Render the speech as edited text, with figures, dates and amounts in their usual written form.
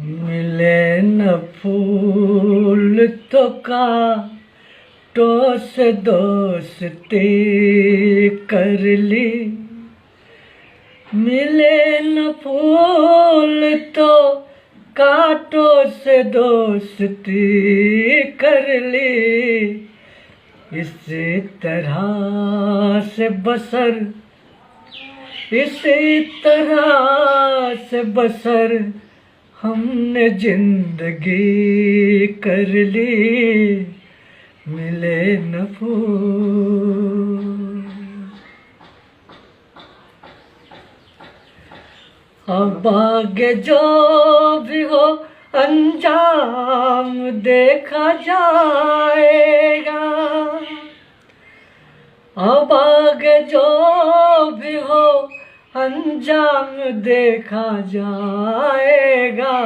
मिले न फूल तो कांटों से दोस्ती कर ली। मिले न फूल तो कांटों से दोस्ती कर ली। इसी तरह से बसर, इसी तरह से बसर हमने जिंदगी कर ली। मिले न फूल। अब आगे जो भी हो अंजाम देखा जाएगा। अब आगे जो भी हो अंजाम देखा जाएगा।